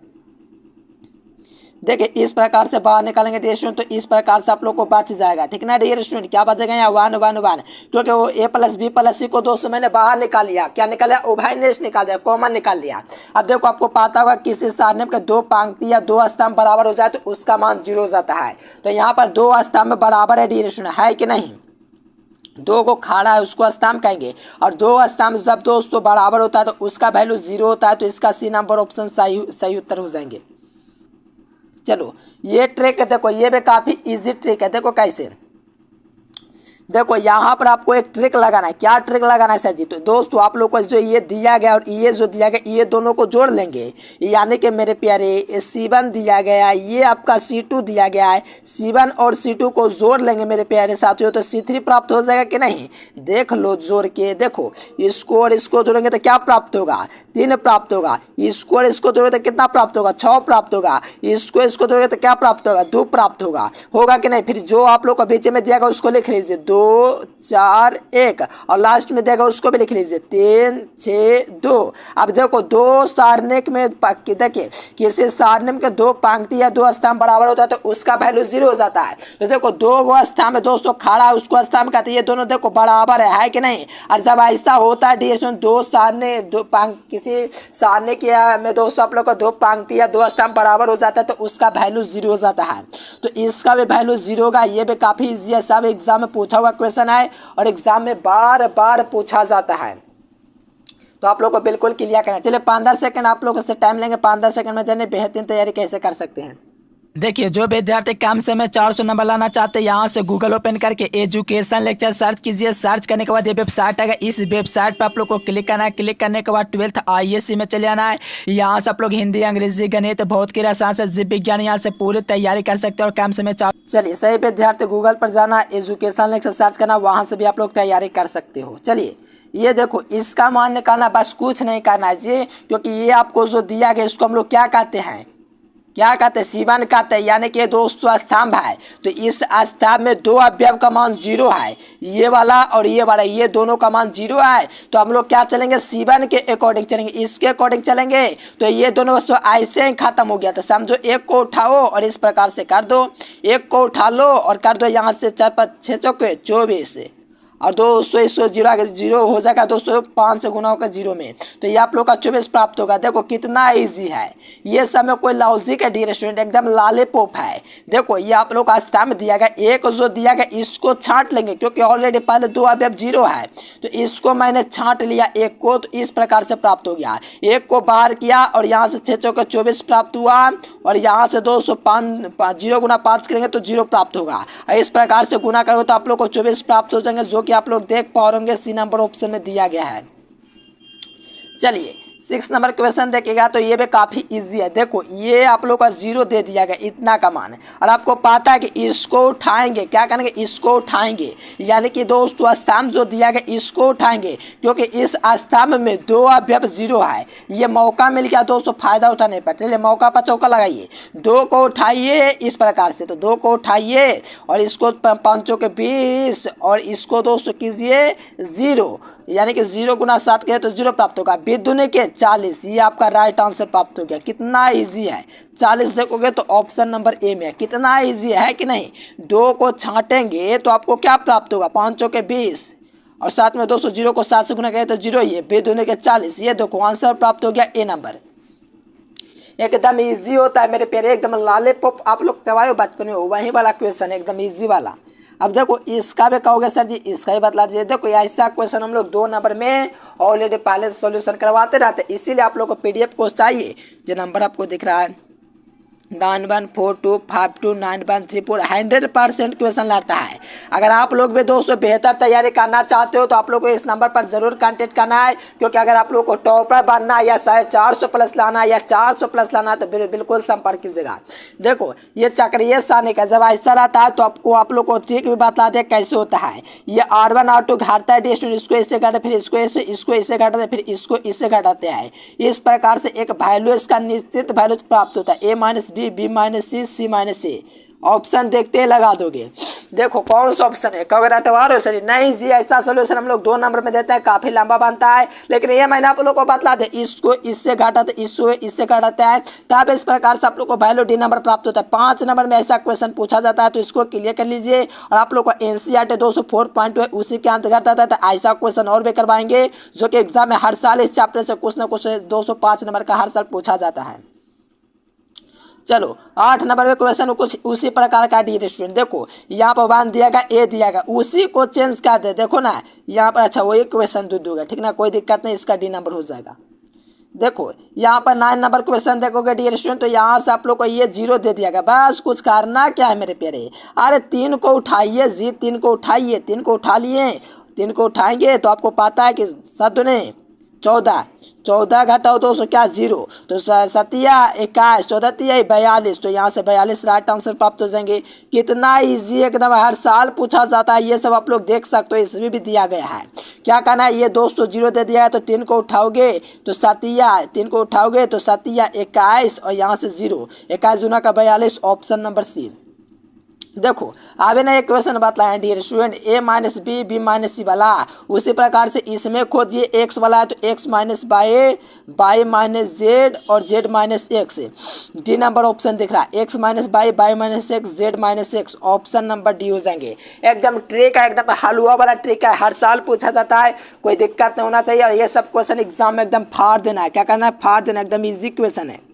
देखिए इस प्रकार से बाहर निकालेंगे डियर स्टूडेंट, तो इस प्रकार से आप लोग को बच जाएगा, ठीक ना डियर स्टूडेंट। क्या बचेगा यहाँ 1 1 1, क्योंकि वो A plus B plus C को दोस्तों मैंने बाहर निकाल लिया। क्या निकाला, उभयनिष्ठ निकाल दिया, कॉमन निकाल लिया। अब देखो आपको पता होगा किसी सारणी के 2 पंक्ति या 2 स्तंभ बराबर हो जाए तो उसका मान 0 हो जाता है। तो यहाँ पर 2 स्तंभ बराबर है डियर स्टूडेंट, है कि नहीं। 2 को खाड़ा है उसको स्तंभ कहेंगे, और 2 स्तंभ जब दोस्तों बराबर होता है तो उसका वैल्यू 0 होता है। तो इसका C नंबर ऑप्शन सही उत्तर हो जाएंगे। चलो ये ट्रिक है, देखो ये भी काफी इजी ट्रिक है। देखो कैसे, देखो यहाँ पर आपको एक ट्रिक लगाना है। क्या ट्रिक लगाना है सर जी? तो दोस्तों आप लोग को जो ये दिया गया और ये जो दिया गया, ये दोनों को जोड़ लेंगे, यानी कि मेरे प्यारे C1 दिया गया, ये आपका C2 दिया गया है, C1 और C2 को जोड़ लेंगे मेरे प्यारे साथियों, तो C3 प्राप्त हो जाएगा कि नहीं। देख लो जोड़ के, देखो इसको और इसको जोड़ेंगे तो क्या प्राप्त होगा, 3 प्राप्त होगा। इसको और इसको जोड़ेंगे तो कितना प्राप्त होगा, 6 प्राप्त होगा। इसको जोड़ेंगे तो क्या प्राप्त होगा, 2 प्राप्त होगा कि नहीं। फिर जो आप लोग को बीच में दिया गया उसको लिख लीजिए, 2 4 1, और लास्ट में देगा उसको भी लिख लीजिए 3 6 2। अब देखो 2 सारणिक में देखिए किसी सारणिक के 2 पंक्ति या 2 स्तंभ बराबर होता है तो उसका वैल्यू 0 हो जाता है। तो देखो 2 स्तंभ दोस्तों खड़ा है उसको स्तंभ कहते हैं, ये दोनों देखो बराबर है कि नहीं। और जब ऐसा होता है डिएशन 2 सारणी किसी सारणिक में दोस्तों आप लोग को 2 पंक्ति या 2 स्तंभ बराबर हो जाता है तो उसका वैल्यू 0 हो जाता है। तो इसका भी वैल्यू 0 होगा। ये भी काफी इजी है, सब एग्जाम में पूछा हुआ क्वेश्चन है और एग्जाम में बार बार पूछा जाता है, तो आप लोग को बिल्कुल क्लियर करना। चलिए 15 सेकंड आप लोगों से टाइम लेंगे, 15 सेकंड में जाने बेहतरीन तैयारी कैसे कर सकते हैं। देखिए, जो विद्यार्थी कम समय में 400 नंबर लाना चाहते हैं, यहाँ से गूगल ओपन करके एजुकेशन लेक्चर सर्च कीजिए। सर्च करने के बाद ये वेबसाइट आएगा। इस वेबसाइट पर आप लोग को क्लिक करना है। क्लिक करने के बाद 12th ISC में चले जाना है। यहाँ से आप लोग हिंदी, अंग्रेजी, गणित, भौतिकी, रसायन से जीव विज्ञान यहाँ से पूरी तैयारी कर सकते हैं और कम समय में। चलिए, सही विद्यार्थी गूगल पर जाना, एजुकेशन लेक्चर सर्च करना, वहाँ से भी आप लोग तैयारी कर सकते हो। चलिए, ये देखो, इसका मान निकालना, बस कुछ नहीं करना है जी, क्योंकि ये आपको जो दिया गया इसको हम लोग क्या कहते हैं, क्या कहते हैं, C1 कहते हैं, यानी कि दोस्तों स्तंभ है। तो इस स्तंभ में दो अवयव का मान 0 है, ये वाला और ये वाला, ये दोनों का मान 0 है। तो हम लोग क्या चलेंगे, C1 के अकॉर्डिंग चलेंगे, इसके अकॉर्डिंग चलेंगे। तो ये दोनों ऐसे ही खत्म हो गया। तो समझो, एक को उठाओ और इस प्रकार से कर दो, एक को उठा लो और कर दो यहाँ से 4 5 6 चौके 24 और 200 इसको 0 हो जाएगा। 200 5 से गुना होगा 0 में, तो ये आप लोग का 24 प्राप्त होगा। देखो कितना इजी है, ये सब में कोई लॉजिक है डियर स्टूडेंट, एकदम लालीपॉप है। देखो, ये आप लोग का स्तंभ दिया गया, एक जो दिया गया इसको छांट लेंगे, क्योंकि ऑलरेडी पहले दो अवयव 0 है। तो इसको मैंने छांट लिया एक को, तो इस प्रकार से प्राप्त हो गया। एक को बाहर किया और यहाँ से 6 चौके 24 प्राप्त हुआ और यहाँ से 205 0 गुना 5 करेंगे तो 0 प्राप्त होगा। इस प्रकार से गुना करोगे तो आप लोग को 24 प्राप्त हो जाएंगे, जो आप लोग देख पा रहे होंगे C नंबर ऑप्शन में दिया गया है। चलिए, 6 नंबर क्वेश्चन देखिएगा, तो ये भी काफ़ी इजी है। देखो, ये आप लोग का 0 दे दिया गया, इतना का मान है, और आपको पता है कि इसको उठाएंगे, क्या करेंगे, इसको उठाएंगे, यानी कि दोस्तों स्तंभ जो दिया गया इसको उठाएंगे, क्योंकि इस स्तंभ में दो अवयव 0 है। ये मौका मिल गया दोस्तों, फायदा उठाने पर। चलिए, मौका पर चौका लगाइए, 2 को उठाइए इस प्रकार से, तो 2 को उठाइए और इसको 5 के 20 और इसको दोस्तों कीजिए 0, यानी कि 0 गुना 7 करें तो 0 प्राप्त होगा। बिदुने के 40, ये आपका राइट आंसर प्राप्त हो गया। कितना इजी है, 40 देखोगे तो ऑप्शन नंबर ए में है। कितना इजी है कि नहीं। 2 को छांटेंगे तो आपको क्या प्राप्त होगा, 5 के 20 और साथ में 200, 0 को 7 से गुना करें तो 0 ही है। बिदुने के 40, ये देखो आंसर प्राप्त हो गया ए नंबर। एकदम इजी होता है मेरे प्यारे, एकदम लालीपॉप आप लोग चबाओ बचपन में, वही वाला क्वेश्चन है, एकदम इजी वाला। अब देखो, इसका भी कहोगे सर जी, इसका ही बतला दीजिए। देखो, ऐसा क्वेश्चन हम लोग 2 नंबर में ऑलरेडी पहले सॉल्यूशन करवाते रहते हैं, इसीलिए आप लोग को PDF को चाहिए। जो नंबर आपको दिख रहा है 9142529134 100% क्वेश्चन लाता है। अगर आप लोग भी दोस्तों बेहतर तैयारी करना चाहते हो तो आप लोग को इस नंबर पर जरूर कांटेक्ट करना है, क्योंकि अगर आप लोग को टॉपर बनना है या 450 प्लस लाना है या 400 प्लस लाना है तो बिल्कुल संपर्क कीजिएगा। देखो, ये चक्रीय सारणी का जब ऐसा रहता है तो आपको आप लोग को चेक भी बता दे कैसे होता है। ये R1 R2 घटाता है टेस्ट, इसको इससे घटाते, फिर इसको इससे घटाते, फिर इसको इससे घटाते हैं। इस प्रकार से एक वैल्यू इसका निश्चित वैल्यू प्राप्त होता है, A minus B, B minus C, C minus A। Option देखते ही लगा दोगे। देखो कौन सा ऑप्शन है, कभी रटवा रहे हो सर नहीं जी, ऐसा सोल्यूशन हम लोग 2 नंबर में देते हैं, काफी लंबा बनता है, लेकिन ये मैंने आप लोग को बतला दे, इसको इससे घटाते, इसको इससे घटाते हैं, तब इस प्रकार से आप लोग को वैल्यू D नंबर प्राप्त होता है। 5 नंबर में ऐसा क्वेश्चन पूछा जाता है, तो इसको क्लियर कर लीजिए। और आप लोग को NCERT 204.2 उसी के अंतर्गत आता है, तो ऐसा क्वेश्चन और भी करवाएंगे, जो कि एग्जाम में हर साल इस चैप्टर से कुछ ना कुछ 205 नंबर का हर साल पूछा जाता है। चलो, 8 नंबर में क्वेश्चन कुछ उसी प्रकार का डियर स्टूडेंट। देखो, यहाँ पर 1 दिया गया, A दिया गया, उसी को चेंज कर दे। देखो ना, यहाँ पर अच्छा वही क्वेश्चन दूंगा, ठीक ना, कोई दिक्कत नहीं, इसका D नंबर हो जाएगा। देखो, यहाँ पर 9 नंबर क्वेश्चन देखोगे डियर स्टूडेंट, तो यहाँ से आप लोग को ये 0 दे दिया गया। बस कुछ करना क्या है मेरे प्यारे, अरे 3 को उठाइए जी, 3 को उठाइए, 3 को उठा लिए, 3 को उठाएंगे तो आपको पता है कि 7 दूने 14, 14 घटाओ 200 क्या 0, तो 7 21, 14 42, तो यहाँ से 42 राइट आंसर प्राप्त हो जाएंगे। कितना इजी एकदम, हर साल पूछा जाता है, ये सब आप लोग देख सकते हो, इसमें भी दिया गया है। क्या करना है, ये दोस्तों 0 दे दिया है, तो 3 को उठाओगे तो 7, 3 को उठाओगे तो 7 21 और यहाँ से 0, 21 दूना का 42, ऑप्शन नंबर C। देखो, अभी ना एक क्वेश्चन बताया dear student, A minus B, B minus C वाला, उसी प्रकार से इसमें खोजिए X वाला है, तो X minus Y, Y minus Z और Z minus X। D number option दिख रहा है, X minus Y, Y minus X, Z minus X, option number D हो जाएंगे। एकदम ट्रिक है, एकदम हलवा वाला ट्रिक है, हर साल पूछा जाता है, कोई दिक्कत नहीं होना चाहिए। और ये सब क्वेश्चन एग्जाम में एकदम फाड़ देना है, क्या करना है, फाड़ देना, एकदम ईजी क्वेश्चन है।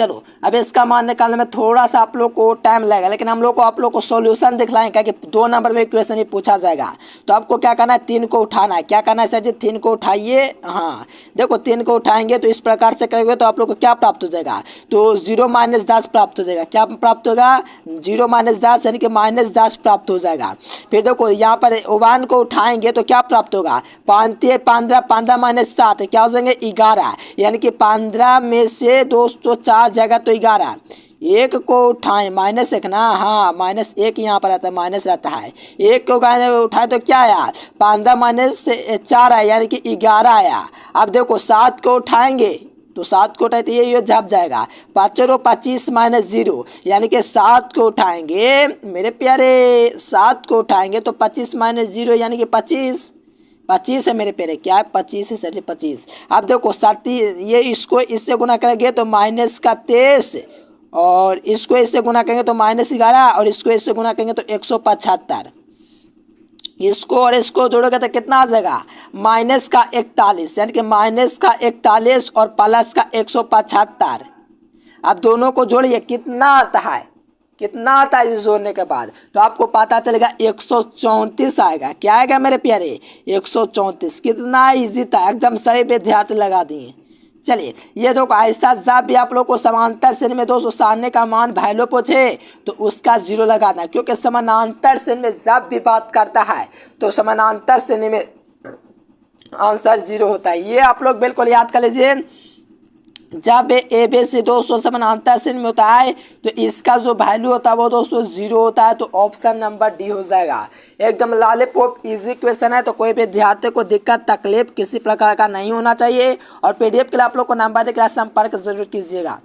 चलो अब इसका मान निकालने में थोड़ा सा आप लोग को टाइम लगेगा, लेकिन हम लोग को आप लोग को सॉल्यूशन दिखलाएंगे कि 2 नंबर में इक्वेशन ही पूछा जाएगा। तो आपको क्या करना है, 3 को उठाना है। क्या करना है सर जी, 3 को उठाइए। हाँ देखो 3 को उठाएंगे तो इस प्रकार से करेंगे तो आप लोग को क्या प्राप्त हो जाएगा, तो 0 - 10 प्राप्त हो जाएगा। क्या प्राप्त होगा, 0 - 10 यानी कि -10 प्राप्त हो जाएगा। फिर देखो यहाँ पर 1 को उठाएंगे तो क्या प्राप्त होगा, 5 - 15 15 - 7 क्या हो जाएंगे 11, यानी कि 15 में से दोस्तों 4 जाएगा तो 11। 1 को उठाएं -1 ना, हाँ -1 यहाँ पर आता है, माइनस रहता है। 1 को उठाए तो क्या आया, 15 - 4 आया यानी कि 11 आया। अब देखो 7 को उठाएंगे तो 7 को उठाए तो ये झप जाएगा, 5 और 25 - 0 यानी कि 7 को उठाएंगे मेरे प्यारे, 7 को उठाएंगे तो 25 - 0 यानी कि 25 है मेरे प्यारे। क्या है 25 है सर जी 25। अब देखो 7 ये इसको इससे गुना करेंगे तो -23 और इसको इससे गुना करेंगे तो -11 और इसको इससे गुना करेंगे तो 175। इसको और इसको जोड़ोगे तो कितना आ जाएगा, -41 यानी कि -41 और +175। अब दोनों को जोड़िए कितना आता है, कितना आता है इसे जोड़ने के बाद, तो आपको पता चलेगा 134 आएगा। क्या आएगा मेरे प्यारे, 134। कितना इजी था, एकदम सही विद्यार्थी लगा दिए। चलिए ये देखो ऐसा जब भी आप लोग को समांतर श्रेणी में दोस्तों सारणी का मान वैल्यू पूछे तो उसका 0 लगाना, क्योंकि समानांतर श्रेणी में जब भी बात करता है तो समानांतर श्रेणी में आंसर 0 होता है। ये आप लोग बिल्कुल याद कर लीजिए। जब ए बी सी दोस्तों समानांतर श्रेणी में होता है तो इसका जो वैल्यू होता है वो दोस्तों 0 होता है, तो ऑप्शन नंबर डी हो जाएगा। एकदम लॉलीपॉप इजी क्वेश्चन है, तो कोई विद्यार्थी को दिक्कत तकलीफ किसी प्रकार का नहीं होना चाहिए। और पीडीएफ के लिए आप लोग को नंबर देकर संपर्क जरूर कीजिएगा।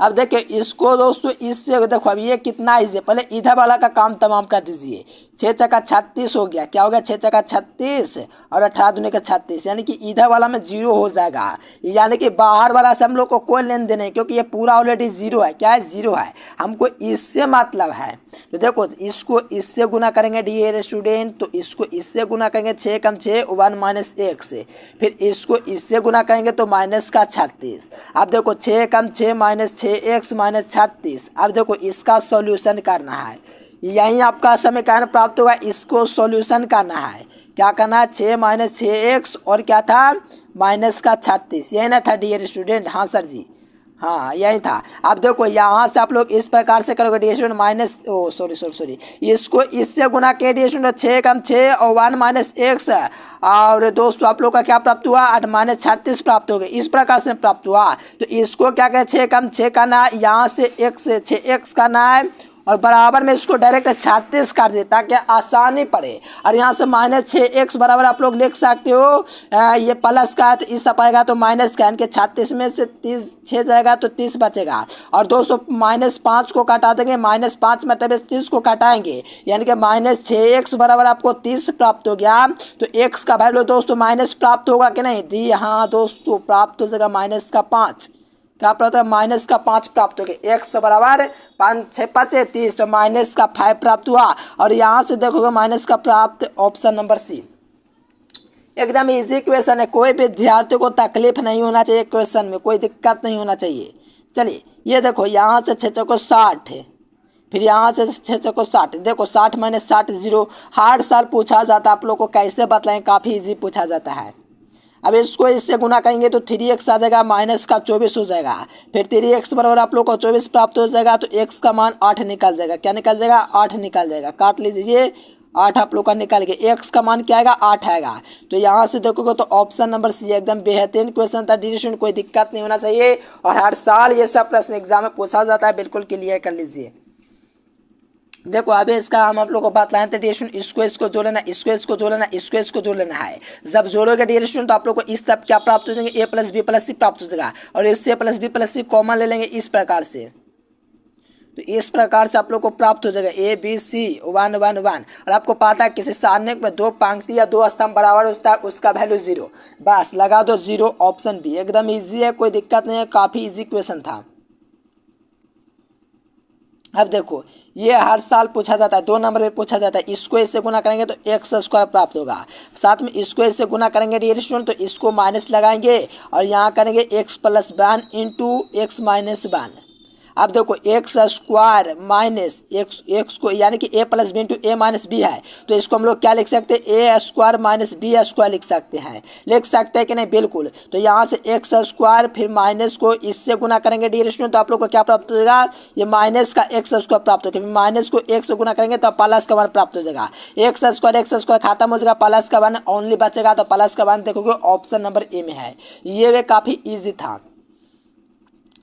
अब देखिए इसको दोस्तों इससे देखो अब ये कितना इजी है, पहले इधर वाला का काम तमाम कर दीजिए। 6 चक्का 36 हो गया, क्या हो गया 6 चक्का 36 और 18 दूनी का 36, यानी कि इधर वाला में 0 हो जाएगा। यानी कि बाहर वाला से हम लोग को कोई लेन देन नहीं, क्योंकि ये पूरा ऑलरेडी 0 है। क्या है 0 है, हमको इससे मतलब है। तो देखो इसको इससे गुना करेंगे डियर स्टूडेंट, तो इसको इससे गुना करेंगे 6 कम 6 1 - 1 से, फिर इसको इससे गुना करेंगे तो -36। अब देखो 6 कम 6 -6x - 36। अब देखो इसका सॉल्यूशन करना है, यही आपका समीकरण प्राप्त होगा। इसको सॉल्यूशन करना है, क्या करना है 6 - 6x और क्या था -36, यही ना था डियर स्टूडेंट। हाँ सर जी, हाँ यही था। अब देखो यहाँ से आप लोग इस प्रकार से करोगे डियर स्टूडेंट सॉरी इसको इससे गुना के डियर स्टूडेंट 6 कम 6 और 1 - x और दोस्तों आप लोग का क्या प्राप्त हुआ 8 - 36 प्राप्त हो गए। इस प्रकार से प्राप्त हुआ, तो इसको क्या करें 6 कम 6 करना है, यहाँ से 6x करना है और बराबर में इसको डायरेक्ट 36 कर दे ताकि आसानी पड़े। और यहाँ से -6x बराबर आप लोग लिख सकते हो, ये प्लस का है तो इस पाएगा तो माइनस का, यानी कि 36 में से 30 6 जाएगा तो 30 बचेगा। और दोस्तों -5 को काटा देंगे, -5 मतलब 30 को काटाएंगे, यानी कि -6x बराबर आपको 30 प्राप्त हो गया। तो x का वैल्यू दोस्तों माइनस प्राप्त होगा कि नहीं, जी हाँ दोस्तों प्राप्त हो जाएगा -5। क्या प्राप्त होगा -5 प्राप्त हो गया। x बराबर 5 6 5 30 तो -5 प्राप्त हुआ। और यहाँ से देखोगे माइनस का प्राप्त, ऑप्शन नंबर सी। एकदम इजी क्वेश्चन है, कोई विद्यार्थी को तकलीफ नहीं होना चाहिए, क्वेश्चन में कोई दिक्कत नहीं होना चाहिए। चलिए ये देखो यहाँ से 6 चौको 60 है, फिर यहाँ से 6 चौको 60, देखो 60 - 60 0। हर साल पूछा जाता है, आप लोग को कैसे बताएं, काफ़ी इजी पूछा जाता है। अब इसको इससे गुना करेंगे तो 3x आ जाएगा, -24 हो जाएगा। फिर 3x बराबर आप लोग को 24 प्राप्त हो जाएगा, तो x का मान 8 निकल जाएगा। क्या निकल जाएगा 8 निकल जाएगा, काट लीजिए 8 आप लोग का निकल गया। x का मान क्या आएगा 8 आएगा। तो यहाँ से देखोगे तो ऑप्शन नंबर सी एकदम बेहतरीन क्वेश्चन था डिस्कशन, कोई दिक्कत नहीं होना चाहिए। और हर साल ये सब प्रश्न एग्जाम में पूछा जाता है, बिल्कुल क्लियर कर लीजिए। देखो अभी इसका हम आप लोग को बतलाएं थे डियर स्टूडेंट, इसको जोड़ लेना, इसको जोड़ लेना, इसको जोड़ लेना है। जब जोड़ोगे डियर स्टूडेंट तो आप लोग को इस सब क्या प्राप्त हो जाएंगे, a + b + c प्राप्त हो जाएगा। और इससे a + b + c कॉमन ले लेंगे इस प्रकार से, तो इस प्रकार से आप लोग को प्राप्त हो जाएगा a b c 1 1 1। और आपको पता है किसी सारणी में 2 पंक्ति या 2 स्तंभ बराबर होता है, उसका वैल्यू 0, बस लगा दो 0, ऑप्शन बी। एकदम ईजी है, कोई दिक्कत नहीं है, काफ़ी ईजी क्वेश्चन था। अब देखो ये हर साल पूछा जाता है, 2 नंबर में पूछा जाता है। इसको इससे गुना करेंगे तो एक्स स्क्वायर प्राप्त होगा, साथ में इसको इससे गुना करेंगे डियर स्टूडेंट तो इसको माइनस लगाएंगे और यहाँ करेंगे x plus 1 into x minus 1। अब देखो एक्स स्क्वायर माइनस एक्स को यानी कि ए प्लस बी इंटू ए माइनस बी है, तो इसको हम लोग क्या लिख सकते हैं, ए स्क्वायर माइनस बी स्क्वायर लिख सकते हैं कि नहीं, बिल्कुल। तो यहाँ से एक्स स्क्वायर फिर माइनस को इससे गुना करेंगे डियर स्टूडेंट तो आप लोग को क्या प्राप्त हो जाएगा, ये माइनस का एक्स स्क्वायर प्राप्त होगा। माइनस को एक से गुना करेंगे तो प्लस का 1 प्राप्त हो जाएगा। एक्स स्क्वायर खत्म हो जाएगा, प्लस का 1 ओनली बचेगा, तो प्लस का 1 देखोगे ऑप्शन नंबर ए में है। ये वे काफ़ी ईजी था।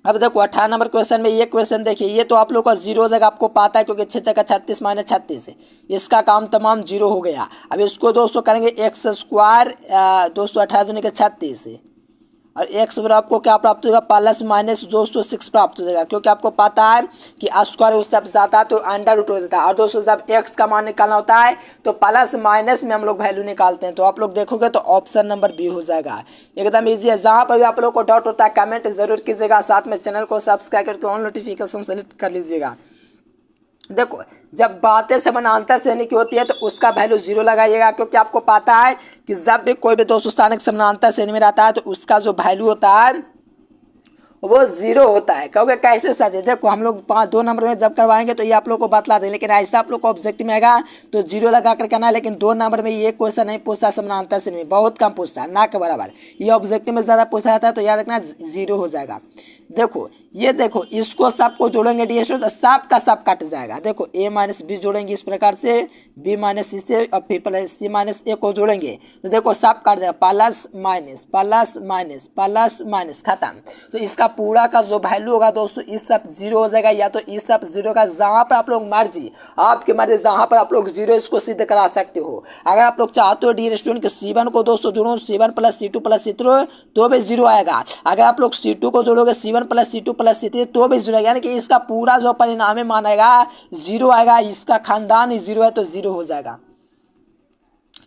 अब देखो 18 नंबर क्वेश्चन में ये क्वेश्चन देखिए, ये तो आप लोग का जीरो हो जाएगा, आपको पता है क्योंकि 6 जगह 36 माइनस 36 है, इसका काम तमाम जीरो हो गया। अब इसको दोस्तों करेंगे एक्स स्क्वायर दोस्तों 18 दूनी के 36 है और एक्स बराबर आपको क्या प्राप्त होगा, प्लस माइनस दोस्तों 6 प्राप्त हो जाएगा, क्योंकि आपको पता है कि स्क्वायर उस तरफ जाता है तो अंडर रूट हो जाता है। और दोस्तों जब एक्स का मान निकालना होता है तो प्लस माइनस में हम लोग वैल्यू निकालते हैं, तो आप लोग देखोगे तो ऑप्शन नंबर बी हो जाएगा। एकदम ईजी है। जहाँ पर भी आप लोग को डाउट होता है कमेंट जरूर कीजिएगा, साथ में चैनल को सब्सक्राइब करके ऑन नोटिफिकेशन सेलेक्ट कर लीजिएगा। देखो जब बातें समानांतर श्रेणी की होती है तो उसका वैल्यू 0 लगाइएगा, क्योंकि आपको पता है कि जब भी कोई भी दोस्तों स्थानिक समानांतर श्रेणी में रहता है तो उसका जो वैल्यू होता है वो 0 होता है। कहोगे कैसे सर? देखो हम लोग 2 नंबर में जब करवाएंगे तो ये आप लोग को बतला दें, लेकिन ऐसा आप लोग को ऑब्जेक्टिव में आएगा तो 0 लगा कर करना है, लेकिन 2 नंबर में ये क्वेश्चन नहीं पूछता समानांतर श्रेणी में, बहुत कम पूछता है, ना के बराबर। ये ऑब्जेक्टिव में ज़्यादा पूछा जाता है तो याद रखना 0 हो जाएगा। देखो ये देखो इसको सबको जोड़ेंगे डी तो सब का सब कट जाएगा। देखो a माइनस बी जोड़ेंगे इस प्रकार से, b माइनस सी से और फिर प्लस सी माइनस ए को जोड़ेंगे तो देखो सब कट जाएगा, plus minus plus minus plus minus खत्म। तो इसका पूरा का जो वैल्यू होगा दोस्तों इस सब 0 हो जाएगा, या तो इस सब 0 का जहाँ पर आप लोग मर्जी, आपकी मर्जी जहाँ पर आप लोग 0 इसको सिद्ध करा सकते हो। अगर आप लोग चाहते हो डी स्टूडेंट के C1 को दोस्तों जोड़ो, C1 plus C2 plus C3 तो भी 0 आएगा। अगर आप लोग C2 को जोड़ोगे C1 plus C2 plus C3 तो भी 0 आएगा, यानी कि इसका पूरा जो परिणाम है मानेगा 0 आएगा, इसका खानदान ही 0 है तो 0 हो जाएगा।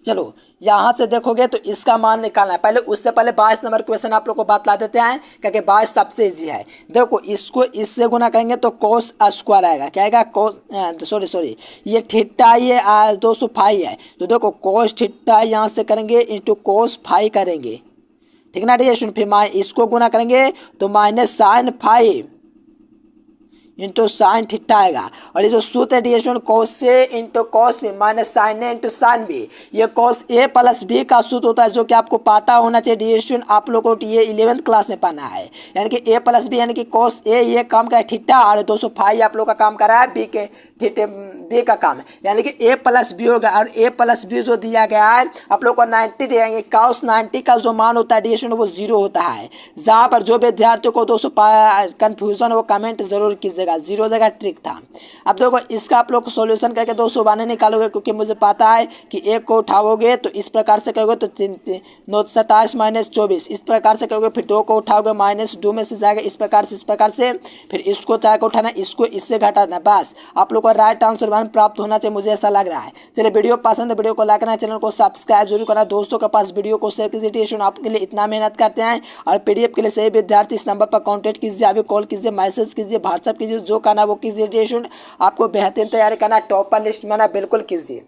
चलो यहाँ से देखोगे तो इसका मान निकालना है, पहले उससे पहले 22 नंबर क्वेश्चन आप लोग को बतला देते हैं, क्योंकि 22 सबसे इजी है। देखो इसको इससे गुना करेंगे तो कोस स्क्वायर आएगा, क्या आएगा, कोस सॉरी ये थीटा ये 205 है, तो देखो कोस थीटा यहाँ से करेंगे इंटू कोस 5 करेंगे, ठीक ना डी। फिर इसको गुना करेंगे तो minus sine 5 into sine theta आएगा, और ये जो सूत्र है डी स्टूडेंट कॉस से into cos B minus sine A into sine B, ये कॉस ए प्लस बी का सूत्र होता है, जो कि आपको पता होना चाहिए डी स्टूडेंट, आप लोगों को ये 11th क्लास में पढ़ना है। यानी कि ए प्लस बी यानी कि कॉस ए ये काम करा है थीटा, और 205 आप लोग का काम करा है बी के थीटे बी का काम है, यानी कि ए प्लस बी होगा। और ए प्लस बी जो दिया गया है आप लोग को 90 देंगे, कॉस 90 का जो मान होता है डी स्टूडेंट वो 0 होता है। जहाँ पर जो विद्यार्थियों को दोस्तों कन्फ्यूजन वो कमेंट जरूर कीजिएगा, 0 जगह ट्रिक था। अब देखो इसका आप लोग सॉल्यूशन करके 200 बाने निकालोगे, क्योंकि मुझे पता है कि 1 को उठाओगे तो इस प्रकार से करोगे तो 927 माइनस 24 इस प्रकार से करोगे, फिर 2 को उठाओगे माइनस 2 में से जाएगा इस प्रकार से, फिर इसको 4 को उठाना, इसको इससे घटाना, बस आप लोग को राइट आंसर 1 प्राप्त होना चाहिए, मुझे ऐसा लग रहा है। चलिए वीडियो पसंद है वीडियो को लाइक करना, चैनल को सब्सक्राइब जरूर करना, दोस्तों के पास वीडियो को शेयर कीजिए। आपके लिए इतना मेहनत करते हैं, और PDF के लिए सही विद्यार्थी इस नंबर पर कॉन्टैक्ट कीजिए, अभी कॉल कीजिए, मैसेज कीजिए, व्हाट्सअप कीजिए, जो करना वो कीजिए। आपको बेहतरीन तैयारी करना, टॉपर लिस्ट में ना बिल्कुल कीजिए,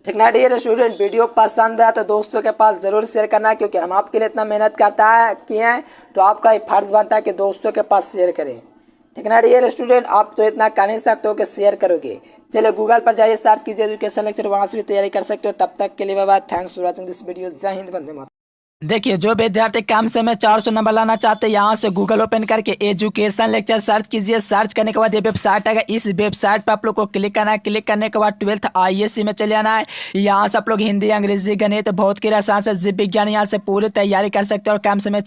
ठीक ना डियर स्टूडेंट। वीडियो पसंद है तो दोस्तों के पास जरूर शेयर करना, क्योंकि हम आपके लिए इतना मेहनत करता है किए हैं तो आपका ही फर्ज बनता है कि दोस्तों के पास शेयर करें, ठीक ना डियर स्टूडेंट। आप तो इतना कर नहीं सकते हो कि शेयर करोगे। चलिए गूगल पर जाइए, सर्च कीजिए एजुकेशन लेक्चर, वहाँ से भी तैयारी कर सकते हो। तब तक के लिए bye bye, thanks for watching this video. जय हिंद, वंदे मातरम। देखिए जो विद्यार्थी कम समय में 400 नंबर लाना चाहते हैं, यहाँ से गूगल ओपन करके एजुकेशन लेक्चर सर्च कीजिए। सर्च करने के बाद ये वेबसाइट आएगा, इस वेबसाइट पर आप लोग को क्लिक करना है। क्लिक करने के बाद 12th ISC में चले जाना है। यहाँ से आप लोग हिंदी, अंग्रेजी, गणित, भौतिकी, रसायन से जीव विज्ञान यहाँ से पूरी तैयारी कर सकते हैं, और कम समय